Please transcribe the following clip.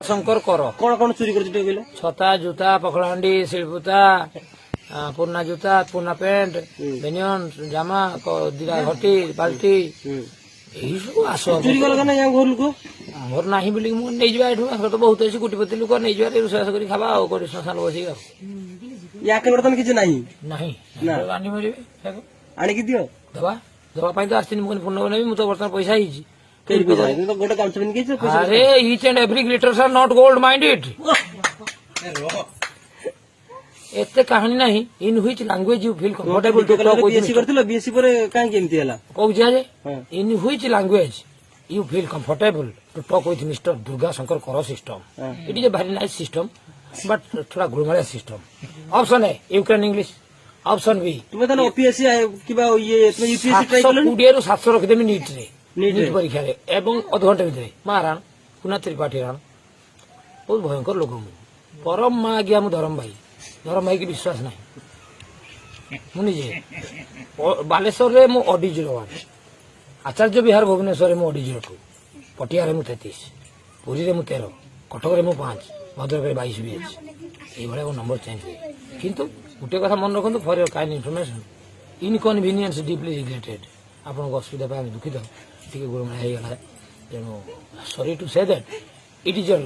शंकर कर कौन कौन चोरी कर छता जूता पखलाहांडी शिलपुता पुरना जूता पुरना पेंट बेनियन जामा दिरा घटी बाल्टी यही सब आस चोरी कल घर लोक मोर ना बोली मुझे तो बहुत अच्छी कोटिपति लोक नहीं रोषेस कर खावा श्मशान बस या बर्तमान किसी ना आणिकी दियो दवा दवा तो आसनी मुझे पूर्ण बन मुझे बर्तमान पैसा ही गोटे काम अरे each and every glitters are not gold minded एते कहानी नहीं in which language you feel comfortable to talk BSc करथिलो बीएससी पर काहे केमती हला कहू जे in which language you feel comfortable to talk with mister Durga Shankar कर system it is a very nice system but थोड़ा गुलमालिया सिस्टम ऑप्शन है you can English option B तुम तो ओपीएससी किबा ये तुम यूपीएससी ट्राई करलो 720 रु 700 रखि देमी नीट रे नीट परीक्षा रे एवं अध घंटे भितर महाराण पुना त्रिपाठी राण बहुत भयंकर लोक परम माँ आज्ञा मु धरम भाई की विश्वास नहीं मुझे बालेश्वर रे मु ऑडी 01 आचार्य विहार भुवनेश्वर मु ऑडी 02 पटिया रे मु 33 पुरी रे मु 13 कटक रे मु 5 भद्रक रे 22 भी अच्छे ये नंबर चेंज हुए किंतु गोटे कथा मन रखु for your kind information inconvenience deeply regretted आपन असुविधा दुखित टे गुणमाया तेणु sorry to say that it is your